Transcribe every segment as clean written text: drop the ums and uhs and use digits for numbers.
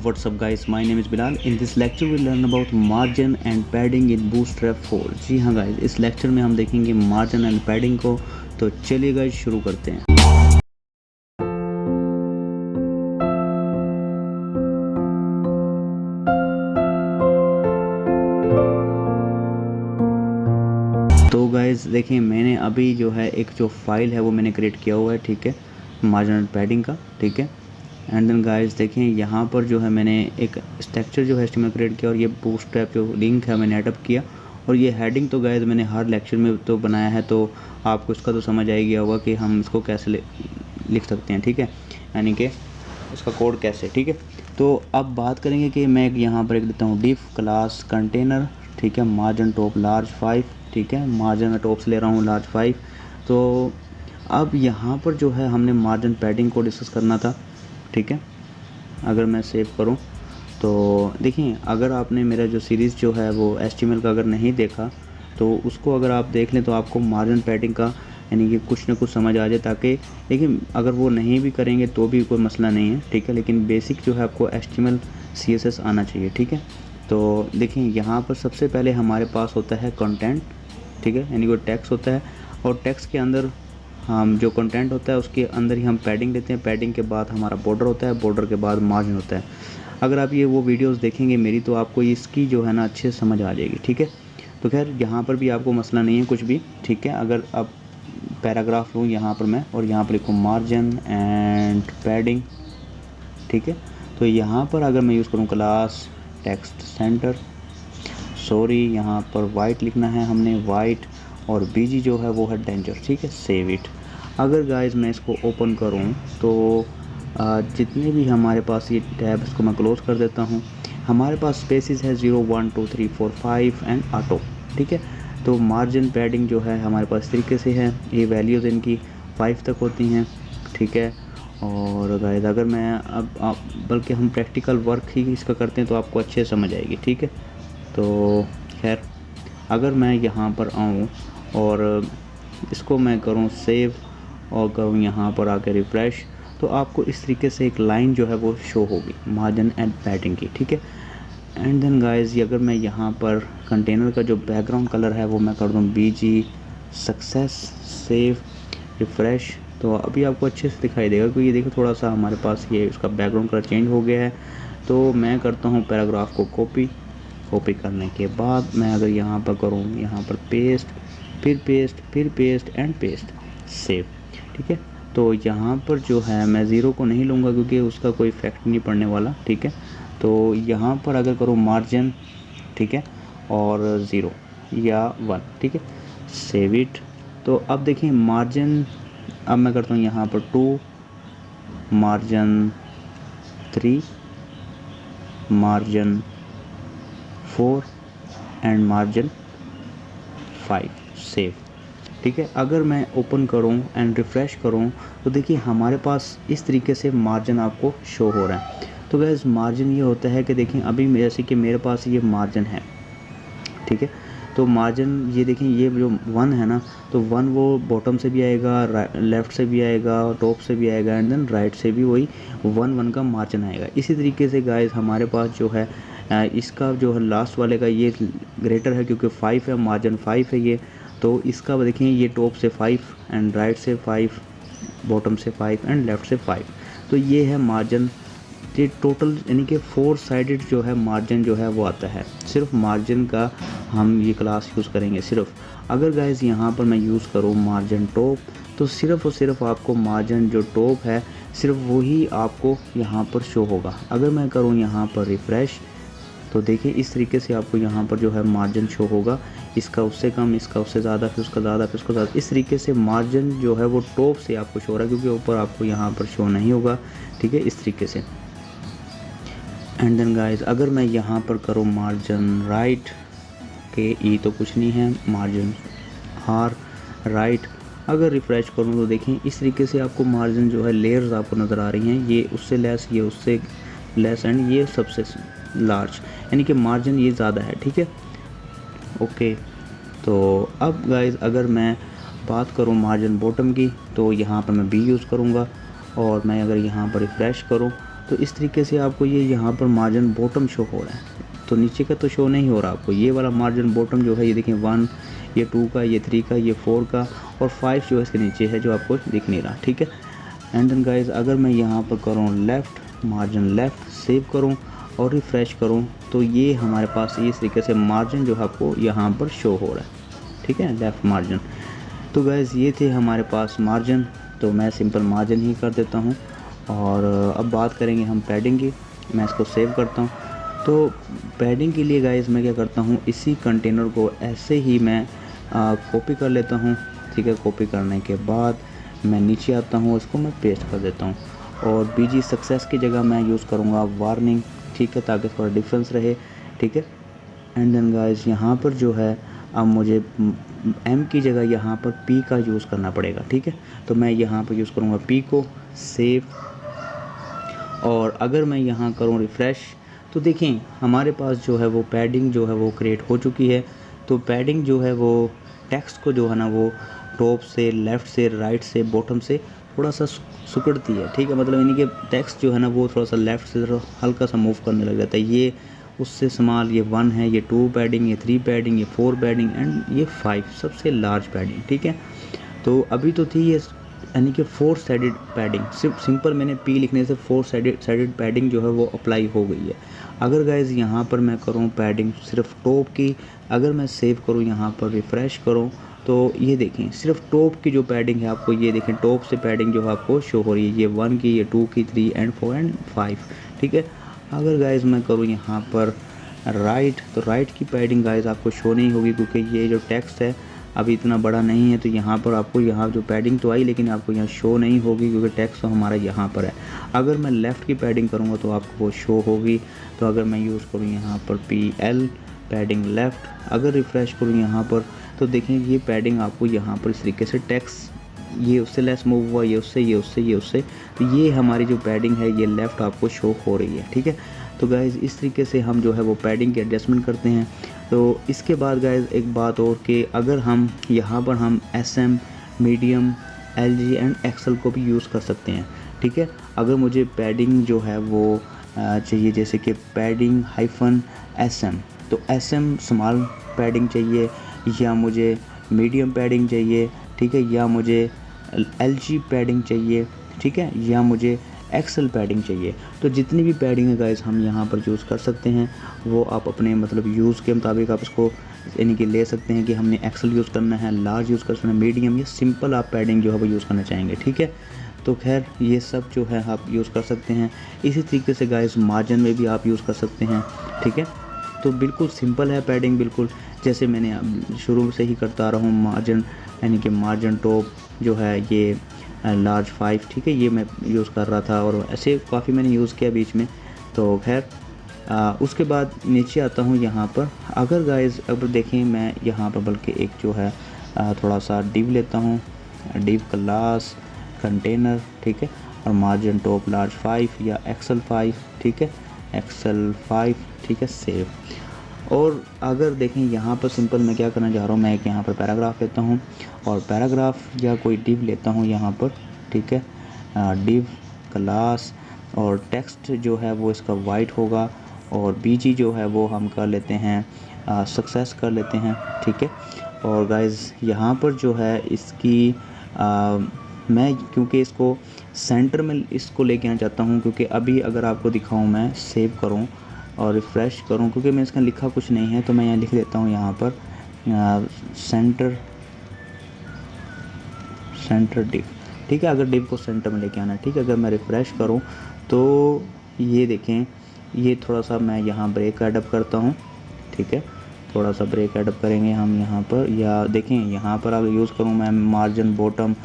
what's up guys, my name is Bilal. In this lecture we learn about margin and padding in Bootstrap 4. जी हाँ guys, इस lecture में हम देखेंगे margin and padding को। तो चलिए गाइस शुरू करते हैं। तो गाइस देखिए, मैंने अभी जो है एक जो फाइल है वो मैंने क्रिएट किया हुआ है, ठीक है, मार्जिन एंड पैडिंग का, ठीक है। एंड देन गाइस देखें, यहाँ पर जो है मैंने एक स्ट्रक्चर जो है HTML क्रिएट किया और ये बूटस्ट्रैप जो लिंक है मैंने एडअप किया। और ये हेडिंग तो गाइस मैंने हर लेक्चर में तो बनाया है, तो आपको इसका तो समझ आ ही गया होगा कि हम इसको कैसे लिख सकते हैं, ठीक है, यानी कि इसका कोड कैसे, ठीक है। तो अब बात करेंगे कि मैं यहाँ पर एक देता हूँ डिफ क्लास कंटेनर, ठीक है, मार्जिन टॉप लार्ज 5, ठीक है, मार्जिन में टॉप से ले रहा हूँ लार्ज 5। तो अब यहाँ पर जो है हमने मार्जिन पैडिंग को डिस्कस करना था, ठीक है। अगर मैं सेव करूं तो देखिए, अगर आपने मेरा जो सीरीज़ जो है वो HTML का अगर नहीं देखा तो उसको अगर आप देख लें तो आपको मार्जिन पैडिंग का यानी कि कुछ ना कुछ समझ आ जाए। ताकि लेकिन अगर वो नहीं भी करेंगे तो भी कोई मसला नहीं है, ठीक है, लेकिन बेसिक जो है आपको HTML CSS आना चाहिए, ठीक है। तो देखिए, यहाँ पर सबसे पहले हमारे पास होता है कंटेंट, ठीक है, यानी कोई टेक्स्ट होता है और टेक्स्ट के अंदर हम जो कंटेंट होता है उसके अंदर ही हम पैडिंग देते हैं। पैडिंग के बाद हमारा बॉर्डर होता है, बॉर्डर के बाद मार्जिन होता है। अगर आप ये वो वीडियोस देखेंगे मेरी तो आपको इसकी जो है ना अच्छे से समझ आ जाएगी, ठीक है। तो खैर यहाँ पर भी आपको मसला नहीं है कुछ भी, ठीक है। अगर आप पैराग्राफ लूँ यहाँ पर मैं और यहाँ पर लिखूँ मार्जिन एंड पैडिंग, ठीक है। तो यहाँ पर अगर मैं यूज़ करूँ क्लास टेक्स्ट सेंटर, सॉरी यहाँ पर वाइट लिखना है हमने, वाइट, और BG जो है वो है डेंजर, ठीक है, सेव इट। अगर गाइस मैं इसको ओपन करूं तो जितने भी हमारे पास ये टैब, इसको मैं क्लोज कर देता हूं। हमारे पास स्पेसिस है 0 1 2 3 4 5 एंड ऑटो, ठीक है। तो मार्जिन पैडिंग जो है हमारे पास इस तरीके से है, ये वैल्यूज़ इनकी 5 तक होती हैं, ठीक है। और गाइस अगर मैं अब बल्कि हम प्रैक्टिकल वर्क ही इसका करते हैं तो आपको अच्छे समझ आएगी, ठीक है। तो खैर अगर मैं यहाँ पर आऊँ और इसको मैं करूँ सेव और करूँ यहाँ पर आकर रिफ़्रेश, तो आपको इस तरीके से एक लाइन जो है वो शो होगी मार्जिन एंड पैडिंग की, ठीक है। एंड देन गाइस अगर मैं यहाँ पर कंटेनर का जो बैकग्राउंड कलर है वो मैं कर दूँ BG सक्सेस, सेव, रिफ़्रेश, तो अभी आपको अच्छे से दिखाई देगा क्योंकि ये देखो थोड़ा सा हमारे पास ये उसका बैकग्राउंड कलर चेंज हो गया है। तो मैं करता हूँ पैराग्राफ को कॉपी करने के बाद मैं अगर यहाँ पर करूँ, यहाँ पर पेस्ट, फिर पेस्ट, फिर पेस्ट एंड पेस्ट, सेव, ठीक है। तो यहाँ पर जो है मैं 0 को नहीं लूँगा क्योंकि उसका कोई इफेक्ट नहीं पड़ने वाला, ठीक है। तो यहाँ पर अगर करूँ मार्जिन, ठीक है, और 0 या 1, ठीक है, सेव इट। तो अब देखिए मार्जिन, अब मैं करता हूँ यहाँ पर 2, margin 3, margin 4 and margin 5, save, ठीक है। अगर मैं ओपन करूं एंड रिफ़्रेश करूं तो देखिए हमारे पास इस तरीके से मार्जिन आपको शो हो रहा है। तो गाइस मार्जिन ये होता है कि देखिए अभी जैसे कि मेरे पास ये मार्जिन है, ठीक है। तो मार्जिन ये देखें, ये जो 1 है ना, तो 1 वो बॉटम से भी आएगा, लेफ़्ट से भी आएगा, टॉप से भी आएगा, एंड देन राइट से भी वही 1 का मार्जिन आएगा। इसी तरीके से गाइस हमारे पास जो है इसका जो है लास्ट वाले का ये ग्रेटर है क्योंकि 5 है, मार्जिन 5 है ये। तो इसका देखें ये टॉप से 5 एंड राइट से 5, बॉटम से 5 एंड लेफ़्ट से 5। तो ये है मार्जिन, ये टोटल यानी कि 4 साइडेड जो है मार्जिन जो है वो आता है। सिर्फ मार्जिन का हम ये क्लास यूज़ करेंगे सिर्फ। अगर गाइस यहाँ पर मैं यूज़ करूँ मार्जिन टॉप, तो सिर्फ और सिर्फ आपको मार्जिन जो टॉप है सिर्फ वही आपको यहाँ पर शो होगा। अगर मैं करूँ यहाँ पर रिफ़्रेश तो देखिए इस तरीके से आपको यहाँ पर जो है मार्जिन शो होगा, इसका उससे कम, इसका उससे ज़्यादा, फिर उसका ज़्यादा, फिर उसका ज़्यादा। इस तरीके से मार्जिन जो है वो टॉप से आपको शो हो रहा है क्योंकि ऊपर आपको यहाँ पर शो नहीं होगा, ठीक है, इस तरीके से। एंड देन गाइस अगर मैं यहाँ पर करूँ मार्जिन राइट के ई तो कुछ नहीं है, मार्जिन R राइट, अगर रिफ़्रेश करूँ तो देखें इस तरीके से आपको मार्जिन जो है लेयर्स आपको नज़र आ रही हैं, ये उससे लेस, ये उससे लेस एंड ये सबसे लार्ज, यानी कि मार्जिन ये ज़्यादा है, ठीक है, ओके। तो अब गाइस अगर मैं बात करूँ मार्जिन बॉटम की तो यहाँ पर मैं B यूज़ करूँगा और मैं अगर यहाँ पर रिफ़्रेश करूँ तो इस तरीके से आपको ये यहाँ पर मार्जिन बॉटम शो हो रहा है, तो नीचे का तो शो नहीं हो रहा आपको। ये वाला मार्जिन बॉटम जो है ये देखें 1, ये 2 का, ये 3 का, ये 4 का और 5 जो है इसके नीचे है, जो आपको दिख नहीं रहा, ठीक है। एंड देन गाइस अगर मैं यहाँ पर करूँ लेफ़्ट, मार्जिन लेफ़्ट, सेव करूँ और रिफ़्रेश करूँ, तो ये हमारे पास इस तरीके से मार्जिन जो है आपको यहाँ पर शो हो रहा है, ठीक है, लेफ़्ट मार्जिन। तो गाइस ये थे हमारे पास मार्जिन, तो मैं सिंपल मार्जिन ही कर देता हूँ। और अब बात करेंगे हम पैडिंग की। मैं इसको सेव करता हूँ। तो पैडिंग के लिए गाइस मैं क्या करता हूँ, इसी कंटेनर को ऐसे ही मैं कॉपी कर लेता हूँ, ठीक है। कॉपी करने के बाद मैं नीचे आता हूँ, इसको मैं पेस्ट कर देता हूँ और बीजी सक्सेस की जगह मैं यूज़ करूँगा वार्निंग, ठीक है, ताकि थोड़ा डिफरेंस रहे, ठीक है। एंड देन गाइस यहाँ पर जो है अब मुझे एम की जगह यहाँ पर पी का यूज़ करना पड़ेगा, ठीक है। तो मैं यहाँ पर यूज़ करूँगा पी को, सेव। और अगर मैं यहाँ करूँ रिफ़्रेश, तो देखें हमारे पास जो है वो पैडिंग जो है वो क्रिएट हो चुकी है। तो पैडिंग जो है वो टेक्स्ट को जो है ना वो टॉप से, लेफ़्ट से, राइट से, बॉटम से थोड़ा सा सिकुड़ती है, ठीक है। मतलब यानी कि टेक्स्ट जो है ना वो थोड़ा सा लेफ़्ट से हल्का सा मूव करने लग जाता है। ये उससे स्मॉल, ये 1 है, ये 2 पैडिंग, ये 3 पैडिंग, ये 4 पैडिंग एंड ये 5 सबसे लार्ज पैडिंग, ठीक है। तो अभी तो थी ये यानी कि 4 साइडेड पैडिंग, सिर्फ सिंपल मैंने पी लिखने से 4 साइडेड पैडिंग जो है वो अप्लाई हो गई है। अगर गाइज़ यहाँ पर मैं करूँ पैडिंग सिर्फ टॉप की, अगर मैं सेव करूँ यहाँ पर रिफ़्रेश करूँ, तो ये देखें सिर्फ टॉप की जो पैडिंग है आपको, ये देखें टॉप से पैडिंग जो है आपको शो हो रही है, ये 1 की, ये 2 की, 3 एंड 4 एंड 5, ठीक है। अगर गाइज़ मैं करूँ यहाँ पर राइट, तो राइट की पैडिंग गाइज़ आपको शो नहीं होगी, क्योंकि ये जो टेक्स्ट है अभी इतना बड़ा नहीं है। तो यहाँ पर आपको यहाँ जो पैडिंग तो आई, लेकिन आपको यहाँ शो नहीं होगी, क्योंकि टेक्स्ट तो हमारा यहाँ पर है। अगर मैं लेफ़्ट की पैडिंग करूँगा तो आपको वो शो होगी। तो अगर मैं यूज़ करूँ यहाँ पर PL पैडिंग लेफ़्ट, अगर रिफ़्रेश करूँ यहाँ पर, तो देखें ये पैडिंग आपको यहाँ पर इस तरीके से टेक्स्ट ये उससे लेस मूव हुआ, ये उससे, ये उससे, ये उससे, तो ये हमारी जो पैडिंग है ये लेफ़्ट आपको शो हो रही है, ठीक है। तो गाइज़ इस तरीके से हम जो है वो पैडिंग की एडजस्टमेंट करते हैं। तो इसके बाद गाइज़ एक बात और कि अगर हम यहाँ पर हम SM, medium, LG and XL को भी यूज़ कर सकते हैं, ठीक है। अगर मुझे पैडिंग जो है वो चाहिए, जैसे कि पैडिंग -SM, तो SM स्मॉल पैडिंग चाहिए, या मुझे मीडियम पैडिंग चाहिए, ठीक है, या मुझे LG पैडिंग चाहिए, ठीक है, या मुझे एक्सेल पैडिंग चाहिए। तो जितनी भी पैडिंग है गाइस हम यहाँ पर यूज़ कर सकते हैं, वो आप अपने मतलब यूज़ के मुताबिक आप इसको यानी कि ले सकते हैं कि हमने एक्सेल यूज़ करना है, लार्ज यूज़ करना है, मीडियम या सिंपल आप पैडिंग जो है वो यूज़ करना चाहेंगे, ठीक है। तो खैर ये सब जो है आप यूज़ कर सकते हैं। इसी तरीके से गाइस मार्जिन में भी आप यूज़ कर सकते हैं, ठीक है। तो बिल्कुल सिंपल है पैडिंग, बिल्कुल जैसे मैंने शुरू से ही करता आ रहा हूँ। मार्जिन यानी कि मार्जिन टॉप जो है ये लार्ज 5, ठीक है, ये मैं यूज़ कर रहा था और ऐसे काफ़ी मैंने यूज़ किया बीच में। तो खैर उसके बाद नीचे आता हूँ यहाँ पर। अगर गाइस अब देखें मैं यहाँ पर बल्कि एक जो है थोड़ा सा डिव लेता हूँ, डिव क्लास कंटेनर, ठीक है, और मार्जिन टॉप लार्ज 5 या एक्सेल 5, ठीक है, एक्सेल 5, ठीक है, सेव। और अगर देखें यहाँ पर सिंपल मैं क्या करना चाह रहा हूँ, मैं एक यहाँ पर पैराग्राफ लेता हूँ और पैराग्राफ या कोई डिव लेता हूँ यहाँ पर, ठीक है, डिव क्लास, और टेक्स्ट जो है वो इसका वाइट होगा, और बीजी जो है वो हम कर लेते हैं सक्सेस कर लेते हैं, ठीक है। और गाइस यहाँ पर जो है इसकी मैं क्योंकि इसको सेंटर में इसको लेके आना चाहता हूँ, क्योंकि अभी अगर आपको दिखाऊँ मैं सेव करूँ और रिफ़्रेश करूँ, क्योंकि मैं इसका लिखा कुछ नहीं है, तो मैं यहाँ लिख देता हूँ यहाँ पर सेंटर डिव, ठीक है। अगर डिव को सेंटर में लेके आना है, ठीक है। अगर मैं रिफ़्रेश करूँ तो ये देखें ये थोड़ा सा मैं यहाँ ब्रेक एडअप करता हूँ, ठीक है, थोड़ा सा ब्रेक एडअप करेंगे हम यहाँ पर। या देखें यहाँ पर अगर यूज़ करूँ मैं मार्जिन बॉटम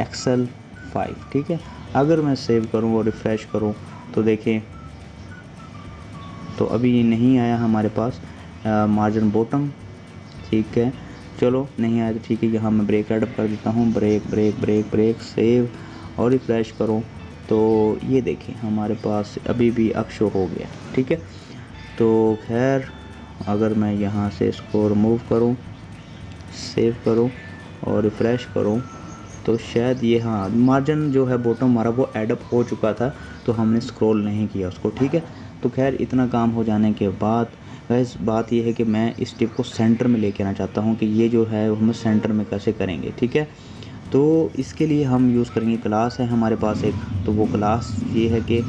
एक्सेल 5, ठीक है। अगर मैं सेव करूँ और रिफ़्रेश करूँ तो देखें तो अभी ये नहीं आया हमारे पास मार्जिन बॉटम, ठीक है। चलो नहीं आया तो ठीक है, यहाँ मैं ब्रेक एडअप कर देता हूँ, break break break break, save और रिफ़्रेश करूँ तो ये देखें हमारे पास अभी भी अब शो हो गया, ठीक है। तो खैर अगर मैं यहाँ से इसको रिमूव करूँ, सेव करूँ और रिफ़्रेश करूँ तो शायद ये हाँ मार्जिन जो है बॉटम हमारा वो एडअप हो चुका था। तो हमने स्क्रॉल नहीं किया उसको, ठीक है। तो खैर इतना काम हो जाने के बाद गाइस बात ये है कि मैं इस टिप को सेंटर में लेके आना चाहता हूँ कि ये जो है हम सेंटर में कैसे करेंगे, ठीक है। तो इसके लिए हम यूज़ करेंगे, ग्लास है हमारे पास एक, तो वो ग्लास ये है कि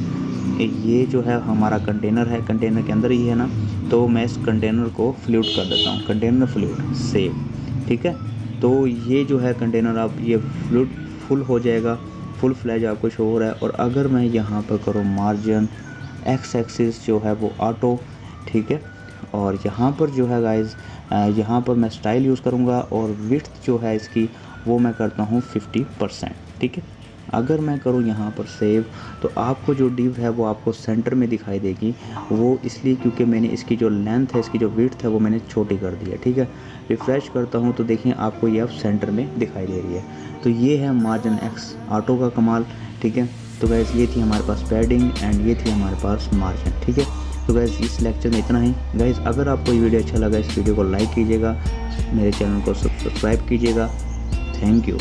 ये जो है हमारा कंटेनर है, कंटेनर के अंदर ही है ना, तो मैं इस कंटेनर को फ्लूइड कर देता हूँ, कंटेनर फ्लूइड सेव, ठीक है। तो ये जो है कंटेनर आप ये फ्लूइड फुल हो जाएगा, फुल फ्लैज आपको शो हो रहा है। और अगर मैं यहाँ पर करूँ मार्जिन एक्स एक्सिस जो है वो ऑटो, ठीक है। और यहाँ पर जो है गाइज़ यहाँ पर मैं स्टाइल यूज़ करूँगा और विड्थ जो है इसकी वो मैं करता हूँ 50%, ठीक है। अगर मैं करूँ यहाँ पर सेव तो आपको जो डिव है वो आपको सेंटर में दिखाई देगी, वो इसलिए क्योंकि मैंने इसकी जो लेंथ है, इसकी जो विड्थ है वो मैंने छोटी कर दी है, ठीक है। रिफ़्रेश करता हूँ तो देखिए आपको ये अब सेंटर में दिखाई दे रही है। तो ये है मार्जिन एक्स ऑटो का कमाल, ठीक है। तो गैस ये थी हमारे पास पैडिंग एंड ये थी हमारे पास मार्जिन, ठीक है। तो गैस इस लेक्चर में इतना ही। गैस अगर आपको ये वीडियो अच्छा लगा इस वीडियो को लाइक कीजिएगा, मेरे चैनल को सब्सक्राइब कीजिएगा। Thank you.